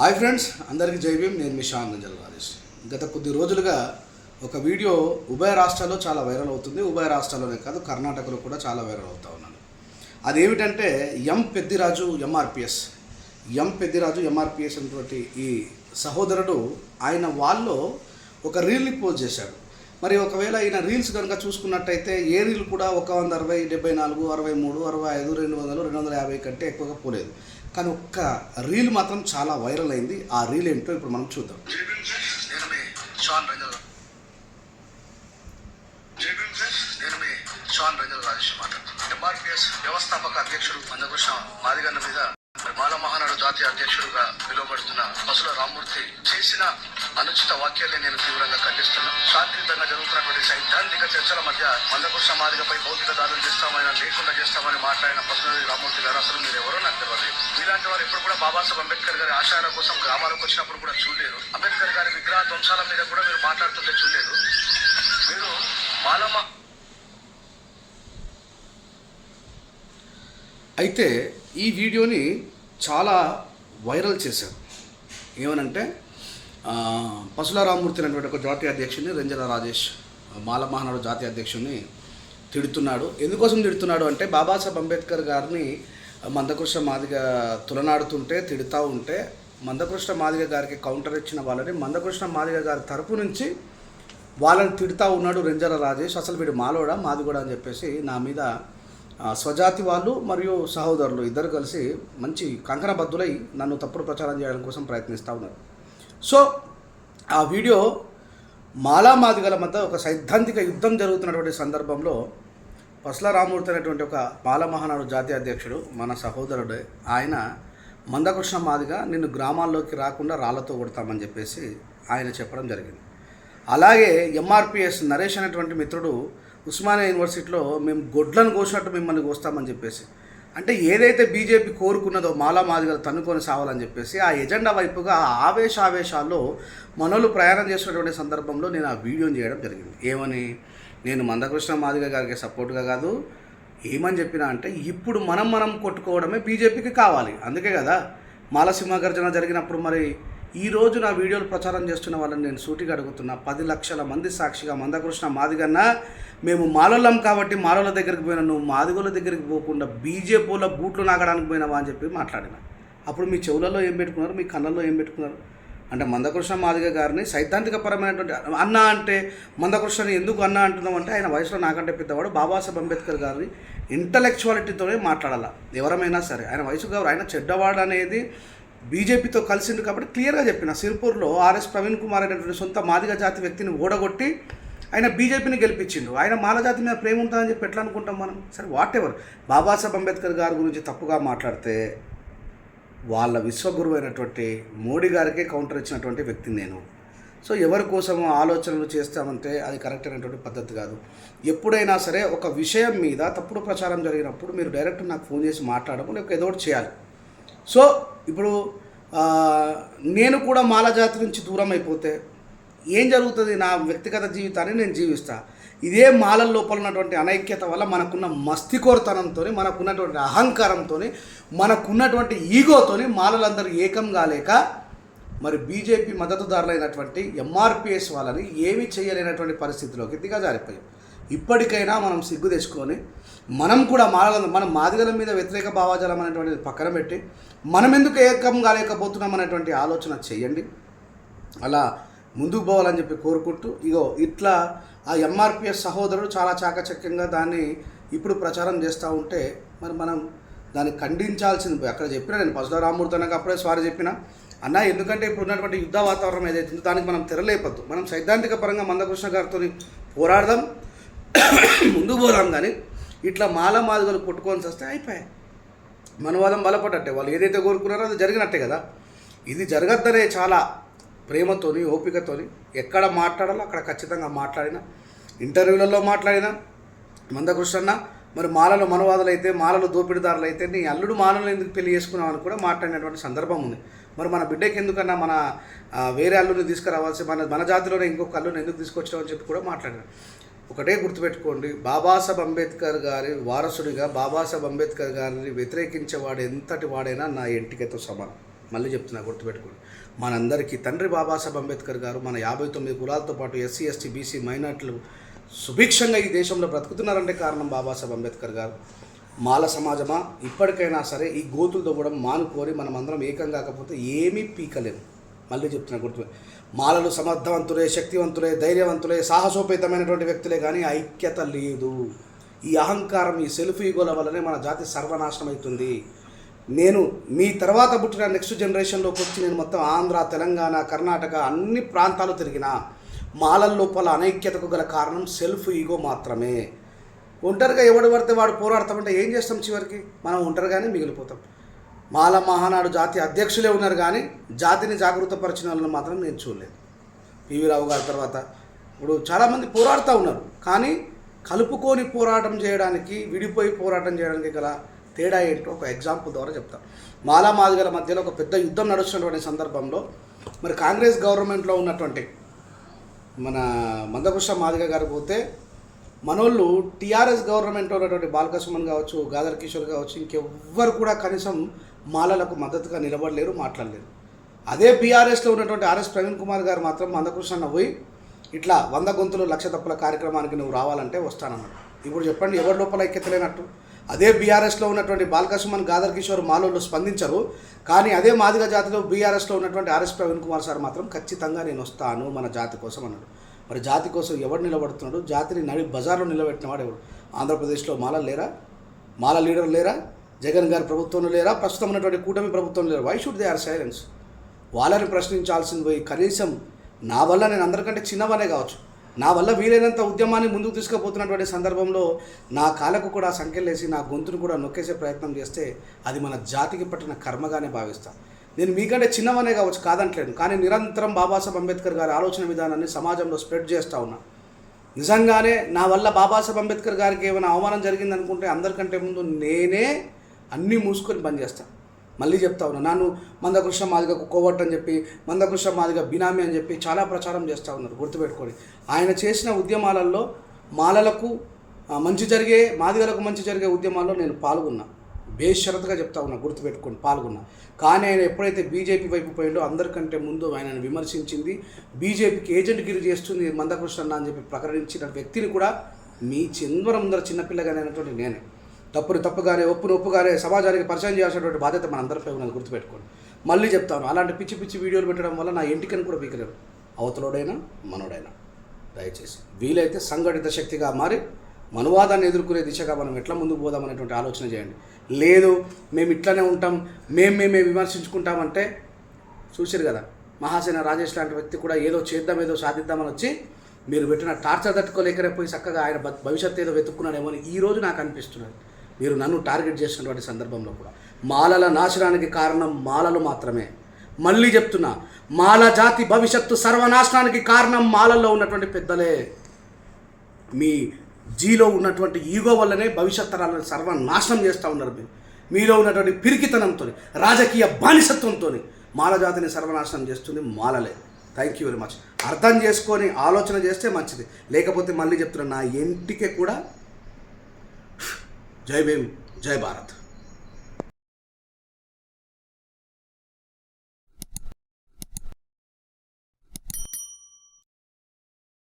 Hi friends, అందరికీ జై భీమ్. నేను మీ షాన్ రంజల్ రాజేష్. గత కొద్ది రోజులుగా ఒక వీడియో ఉభయ రాష్ట్రాల్లో చాలా వైరల్ అవుతుంది. ఉభయ రాష్ట్రాల్లోనే కాదు, కర్ణాటకలో కూడా చాలా వైరల్ అవుతూ ఉన్నాను. అదేమిటంటే పెద్దిరాజు ఎంఆర్పిఎస్ అనేటువంటి ఈ సహోదరుడు ఆయన వాళ్ళు ఒక రీల్ని పోస్ట్ చేశాడు. మరి ఒకవేళ ఈయన రీల్స్ కనుక చూసుకున్నట్టయితే ఏ రీల్ కూడా 160, 74, 63, 65, 200, 250 కంటే ఎక్కువగా పోలేదు. కానీ ఒక్క రీల్ మాత్రం చాలా వైరల్ అయింది. ఆ రీల్ ఏంటో ఇప్పుడు మనం చూద్దాం. ఎంఆర్పిఎస్ వ్యవస్థాపక అధ్యక్షుడు మందకృష్ణ మాదిగన్న మీద మాల మహానాడు జాతీయ అధ్యక్షుడుగా పిలువబడుతున్న పసుల రామ్మూర్తి చేసిన అనుచిత వ్యాఖ్యల్ని నేను తీవ్రంగా ఖండిస్తున్నాను. శాంతియుతంగా జరుగుతున్నటువంటి సైద్ధాంతిక చర్చల మధ్య మందకృష్ణ మాదిగపై భౌతిక దాడులు లేకుండా చేస్తామని మాట్లాడిన పసుల రామ్మూర్తి గారు అసలు మీరు ఎవరో నాకు తెలియదు. మీలాంటి వారు ఎప్పుడు కూడా బాబాసాహెబ్ అంబేద్కర్ గారి ఆశయాల కోసం గ్రామాలకు వచ్చినప్పుడు కూడా చూడలేదు. అంబేద్కర్ గారి విగ్రహ ధ్వంసాల మీద కూడా మీరు మాట్లాడుతుంటే చూడలేదు. మీరు మాలమ్మ అయితే ఈ వీడియోని చాలా వైరల్ చేశారు. ఏమనంటే పసుల రామ్మూర్తి అనేటువంటి ఒక జాతీయ అధ్యక్షుడిని రెంజల రాజేష్ మాల మహానాడు జాతీయ అధ్యక్షుడిని తిడుతున్నాడు. ఎందుకోసం తిడుతున్నాడు అంటే బాబాసాహెబ్ అంబేద్కర్ గారిని మందకృష్ణ మాదిగ తులనాడుతుంటే తిడుతూ ఉంటే మందకృష్ణ మాదిగ గారికి కౌంటర్ ఇచ్చిన వాళ్ళని మందకృష్ణ మాదిగ గారి తరపు నుంచి వాళ్ళని తిడుతూ ఉన్నాడు రెంజల రాజేష్. అసలు వీడు మాలోడా మాదిగూడా అని చెప్పేసి నా మీద స్వజాతి వాళ్ళు మరియు సహోదరులు ఇద్దరు కలిసి మంచి కంకణబద్దులై నన్ను తప్పుడు ప్రచారం చేయడం కోసం ప్రయత్నిస్తూ ఉన్నారు. సో ఆ వీడియో మాలా మాదిగల మధ్య ఒక సైద్ధాంతిక యుద్ధం జరుగుతున్నటువంటి సందర్భంలో పసుల రామ్మూర్తి అనేటువంటి ఒక మాల మహానాడు జాతీయ అధ్యక్షుడు మన సహోదరుడు ఆయన మందకృష్ణ మాదిగ నిన్ను గ్రామాల్లోకి రాకుండా రాళ్లతో కొడతామని చెప్పేసి ఆయన చెప్పడం జరిగింది. అలాగే ఎంఆర్పిఎస్ నరేష్ అనేటువంటి మిత్రుడు ఉస్మానియా యూనివర్సిటీలో మేము గొడ్లను కోసినట్టు మిమ్మల్ని కోస్తామని చెప్పేసి, అంటే ఏదైతే బీజేపీ కోరుకున్నదో మాలా మాదిగలు తన్నుకొని సావాలని చెప్పేసి ఆ ఎజెండా వైపుగా ఆవేశాల్లో మనోళ్ళు ప్రయాణం చేసినటువంటి సందర్భంలో నేను ఆ వీడియోని చేయడం జరిగింది. ఏమని, నేను మందకృష్ణ మాదిగ గారికి సపోర్ట్గా కాదు, ఏమని చెప్పినా అంటే ఇప్పుడు మనం కొట్టుకోవడమే బీజేపీకి కావాలి. అందుకే కదా మాల సింహగర్జన జరిగినప్పుడు మరి ఈరోజు నా వీడియోలు ప్రచారం చేస్తున్న వాళ్ళని నేను సూటిగా అడుగుతున్నా, 10 లక్షల మంది సాక్షిగా మందకృష్ణ మాదిగన్న మేము మాలోళ్ళం కాబట్టి మాలోళ్ళ దగ్గరికి పోయినా, నువ్వు మాదిగోళ్ళ దగ్గరికి పోకుండా బీజేపీల బూట్లు నాగడానికి పోయినావా అని చెప్పి మాట్లాడిన. అప్పుడు మీ చెవులలో ఏం పెట్టుకున్నారు, మీ కళ్ళల్లో ఏం పెట్టుకున్నారు అంటే మందకృష్ణ మాదిగ గారిని సైద్ధాంతికపరమైనటువంటి అన్న అంటే మందకృష్ణని ఎందుకు అన్న అంటున్నాం అంటే ఆయన వయసులో నాకంటే పెద్దవాడు. బాబాసాహెబ్ అంబేద్కర్ గారిని ఇంటలెక్చువాలిటీతోనే మాట్లాడాలి ఎవరమైనా సరే. ఆయన వయసు గారు ఆయన చెడ్డవాడు అనేది బీజేపీతో కలిసిండు కాబట్టి క్లియర్గా చెప్పిన. సిర్పూర్లో ఆర్ఎస్ ప్రవీణ్ కుమార్ అనేటువంటి సొంత మాదిగ జాతి వ్యక్తిని ఓడగొట్టి ఆయన బీజేపీని గెలిపించిండు. ఆయన మాల జాతి మీద ప్రేమ ఉంటుందని చెప్పి ఎట్లా అనుకుంటాం మనం? సరే, వాట్ ఎవర్. బాబాసాహెబ్ అంబేద్కర్ గారి గురించి తప్పుగా మాట్లాడితే వాళ్ళ విశ్వగురువు అయినటువంటి మోడీ గారికే కౌంటర్ ఇచ్చినటువంటి వ్యక్తిని నేను. సో ఎవరి కోసమో ఆలోచనలు చేస్తామంటే అది కరెక్ట్ అయినటువంటి పద్ధతి కాదు. ఎప్పుడైనా సరే ఒక విషయం మీద తప్పుడు ప్రచారం జరిగినప్పుడు మీరు డైరెక్ట్ నాకు ఫోన్ చేసి మాట్లాడము, లేకపోతే ఏదో ఒకటి చేయాలి. సో ఇప్పుడు నేను కూడా మాల జాతి నుంచి దూరం అయిపోతే ఏం జరుగుతుంది? నా వ్యక్తిగత జీవితాన్ని నేను జీవిస్తా. ఇదే మాలల లోపల ఉన్నటువంటి అనైక్యత వల్ల మనకున్న మస్తికోరతనంతో, మనకున్నటువంటి అహంకారంతో, మనకున్నటువంటి ఈగోతో మాలలందరూ ఏకం కాలేక మరి బీజేపీ మద్దతుదారులైనటువంటి ఎంఆర్పిఎస్ వాళ్ళని ఏమీ చేయలేనటువంటి పరిస్థితిలోకి దిగజారిపోయాం. ఇప్పటికైనా మనం సిగ్గు తెచ్చుకొని మనం కూడా మనం మాదిగల మీద వ్యతిరేక భావాజాలం అనేటువంటిది పక్కన పెట్టి మనం ఎందుకు ఏకం కాలేకపోతున్నాం అనేటువంటి ఆలోచన చేయండి. అలా ముందుకు పోవాలని చెప్పి కోరుకుంటూ ఇట్లా ఆ ఎంఆర్పిఎస్ సహోదరుడు చాలా చాకచక్యంగా దాన్ని ఇప్పుడు ప్రచారం చేస్తూ ఉంటే మరి మనం దాన్ని ఖండించాల్సింది. అక్కడ చెప్పినా నేను పసుల రామ్మూర్తి అన్నకు అప్పుడే స్వారీ చెప్పిన అన్న, ఎందుకంటే ఇప్పుడు ఉన్నటువంటి యుద్ధ వాతావరణం ఏదైతుందో దానికి మనం తెరలేపద్దు. మనం సైద్ధాంతిక పరంగా మందకృష్ణ గారితో పోరాడదాం, ముందుకు పోదాం. కానీ ఇట్లా మాల మాదిగలు కొట్టుకొని వస్తే అయిపోయాయి, మనవాదం బలపడ్డట్టే. వాళ్ళు ఏదైతే కోరుకున్నారో అది జరిగినట్టే కదా. ఇది జరగద్దనే చాలా ప్రేమతోని ఓపికతోని ఎక్కడ మాట్లాడాలో అక్కడ ఖచ్చితంగా మాట్లాడిన, ఇంటర్వ్యూలలో మాట్లాడిన మందకృష్ణ మరి మాలలో మనవాదులు అయితే, మాలలో దోపిడిదారులు అయితే నీ అల్లుడు మాలను ఎందుకు పెళ్లి చేసుకున్నావు అని కూడా మాట్లాడినటువంటి సందర్భం ఉంది. మరి మన బిడ్డకి ఎందుకన్నా మన వేరే అల్లుని తీసుకురావాల్సి, మన జాతిలోనే ఇంకొక అల్లుని ఎందుకు తీసుకొచ్చామని చెప్పి కూడా మాట్లాడిన. ఒకటే గుర్తుపెట్టుకోండి, బాబాసాహెబ్ అంబేద్కర్ గారి వారసుడిగా బాబాసాహెబ్ అంబేద్కర్ గారిని వ్యతిరేకించేవాడు ఎంతటి వాడైనా నా ఎంటికతో సమానం. మళ్ళీ చెప్తున్నా, గుర్తుపెట్టుకోండి. మనందరికీ తండ్రి బాబాసాహెబ్ అంబేద్కర్ గారు మన 59 కులాలతో పాటు ఎస్సీ ఎస్టీ బీసీ మైనార్టీలు సుభిక్షంగా ఈ దేశంలో బ్రతుకుతున్నారంటే కారణం బాబాసాహెబ్ అంబేద్కర్ గారు. మాల సమాజమా, ఇప్పటికైనా సరే ఈ గోతులతో కూడా మానుకోరి మనం అందరం ఏకం కాకపోతే ఏమీ పీకలేము. మళ్ళీ చెప్తున్నా, గుర్తు. మాలలు సమర్థవంతులే, శక్తివంతులే, ధైర్యవంతులే, సాహసోపేతమైనటువంటి వ్యక్తులే, కానీ ఐక్యత లేదు. ఈ అహంకారం, ఈ సెల్ఫ్ ఈగోల వల్లనే మన జాతి సర్వనాశనం అవుతుంది. నేను మీ తర్వాత పుట్టిన నెక్స్ట్ జనరేషన్లోకి వచ్చి నేను మొత్తం ఆంధ్ర, తెలంగాణ, కర్ణాటక అన్ని ప్రాంతాలు తిరిగిన మాలల లోపల అనైక్యతకు గల కారణం సెల్ఫ్ ఈగో మాత్రమే. ఒంటరిగా ఎవడు పడితే వాడు పోరాడతామంటే ఏం చేస్తాం? చివరికి మనం ఒంటరిగానే మిగిలిపోతాం. మాల మహానాడు జాతి అధ్యక్షులే ఉన్నారు, కానీ జాతిని జాగృతపరిచిన వాళ్ళని మాత్రం నేను చూడలేదు. పివి రావు గారి తర్వాత ఇప్పుడు చాలామంది పోరాడుతూ ఉన్నారు, కానీ కలుపుకొని పోరాటం చేయడానికి, విడిపోయి పోరాటం చేయడానికి గల తేడా ఏంటో ఒక ఎగ్జాంపుల్ ద్వారా చెప్తాను. మాలా మాదిగల మధ్యలో ఒక పెద్ద యుద్ధం నడుస్తున్నటువంటి సందర్భంలో మరి కాంగ్రెస్ గవర్నమెంట్లో ఉన్నటువంటి మన మందకృష్ణ మాదిగ గారు పోతే మనోళ్ళు టీఆర్ఎస్ గవర్నమెంట్లో ఉన్నటువంటి బాలకృష్ణన్ కావచ్చు, గాదర్ కిషోర్ కావచ్చు, ఇంకెవ్వరు కూడా కనీసం మాలలకు మద్దతుగా నిలబడలేరు, మాట్లాడలేరు. అదే బీఆర్ఎస్లో ఉన్నటువంటి ఆర్ఎస్ ప్రవీణ్ కుమార్ గారు మాత్రం మందకృష్ణ పోయి ఇట్లా 100 గొంతులు 1,00,000 తప్పుల కార్యక్రమానికి నువ్వు రావాలంటే వస్తానన్నాడు. ఇప్పుడు చెప్పండి, ఎవరి లోపల ఐక్యత లేనట్టు? అదే బీఆర్ఎస్లో ఉన్నటువంటి బాలకృష్ణన్, గాదర్ కిషోర్ మాలోళ్ళు స్పందించరు, కానీ అదే మాదిగ జాతిలో బీఆర్ఎస్లో ఉన్నటువంటి ఆర్ఎస్ ప్రవీణ్ కుమార్ సార్ మాత్రం ఖచ్చితంగా నేను వస్తాను మన జాతి కోసం అన్నాడు. మరి జాతి కోసం ఎవడు నిలబడుతున్నాడు? జాతిని నడి బజార్లో నిలబెట్టిన వాడు ఎవడు? ఆంధ్రప్రదేశ్లో మాలలు లేరా? మాల లీడర్లు లేరా? జగన్ గారి ప్రభుత్వంలో లేరా? ప్రస్తుతం ఉన్నటువంటి కూటమి ప్రభుత్వంలో లేరా? Why should they are silence? వాళ్ళని ప్రశ్నించాల్సింది పోయి కనీసం నా వల్ల, నేను అందరికంటే చిన్నవానే కావచ్చు, నా వల్ల వీలైనంత ఉద్యమాన్ని ముందుకు తీసుకుపోతున్నటువంటి సందర్భంలో నా కాళ్ళకు కూడా సంఖ్యలేసి నా గొంతును కూడా నొక్కేసే ప్రయత్నం చేస్తే అది మన జాతికి పట్టిన కర్మగానే భావిస్తాను. నేను మీకంటే చిన్నవానే కావచ్చు, కాదంటలేను, కానీ నిరంతరం బాబాసాహెబ్ అంబేద్కర్ గారి ఆలోచన విధానాన్ని సమాజంలో స్ప్రెడ్ చేస్తూ ఉన్నా. నిజంగానే నా వల్ల బాబాసాహెబ్ అంబేద్కర్ గారికి ఏమైనా అవమానం జరిగిందనుకుంటే అందరికంటే ముందు నేనే అన్నీ మూసుకొని బంద్ చేస్తాను. మళ్ళీ చెప్తా ఉన్నా, నన్ను మందకృష్ణ మాదిగకు కోవట్ అని చెప్పి, మందకృష్ణ మాదిగ బినామీ అని చెప్పి చాలా ప్రచారం చేస్తూ ఉన్నారు. గుర్తుపెట్టుకొని ఆయన చేసిన ఉద్యమాలలో మాలలకు మంచి జరిగే, మాదిగలకు మంచి జరిగే ఉద్యమాల్లో నేను పాల్గొన్నా. బేషరతుగా చెప్తా ఉన్నా, గుర్తుపెట్టుకొని పాల్గొన్నా. కానీ ఆయన ఎప్పుడైతే బీజేపీ వైపు పోయిండో అందరికంటే ముందు ఆయనను విమర్శించింది, బీజేపీకి ఏజెంట్ గిరి చేస్తుంది మందకృష్ణ అని చెప్పి ప్రకటించిన వ్యక్తిని కూడా మీ ముందర చిన్నపిల్లగానైనటువంటి నేనే. తప్పుని తప్పుగానే, ఒప్పును ఒప్పుగానే సమాజానికి పరిచయం చేయాల్సినటువంటి బాధ్యత మనందరిపై ఉన్నది, గుర్తుపెట్టుకోండి. మళ్ళీ చెప్తాను, అలాంటి పిచ్చి పిచ్చి వీడియోలు పెట్టడం వల్ల నా ఇంటికని కూడా పీకలేరు, అవతలోడైనా మనోడైనా. దయచేసి వీలైతే సంఘటిత శక్తిగా మారి మనువాదాన్ని ఎదుర్కొనే దిశగా మనం ఎట్లా ముందుకు పోదామనేటువంటి ఆలోచన చేయండి. లేదు మేము ఇట్లానే ఉంటాం, మేమే విమర్శించుకుంటామంటే చూసారు కదా, మహాసేన రాజేష్ లాంటి వ్యక్తి కూడా ఏదో చేద్దాం, ఏదో సాధిద్దామని వచ్చి మీరు పెట్టిన టార్చర్ తట్టుకోలేకనే పోయి చక్కగా ఆయన భవిష్యత్తు ఏదో వెతుక్కున్నాడేమో అని ఈరోజు నాకు అనిపిస్తున్నది. మీరు నన్ను టార్గెట్ చేసినటువంటి సందర్భంలో కూడా మాలల నాశనానికి కారణం మాలలు మాత్రమే. మళ్ళీ చెప్తున్నా, మాల జాతి భవిష్యత్తు సర్వనాశనానికి కారణం మాలల్లో ఉన్నటువంటి పెద్దలే. మీ జీలో ఉన్నటువంటి ఈగో వల్లనే భవిష్యత్ తరాలను సర్వనాశనం చేస్తూ ఉన్నారు. మీలో ఉన్నటువంటి పిరికితనంతో, రాజకీయ బానిసత్వంతో మాల జాతిని సర్వనాశనం చేస్తుంది మాలలే. Thank you very much. అర్థం చేసుకొని ఆలోచన చేస్తే మంచిది, లేకపోతే మళ్ళీ చెప్తున్నా, నా ఇంటికే కూడా జై భీమ్, జై భారత్.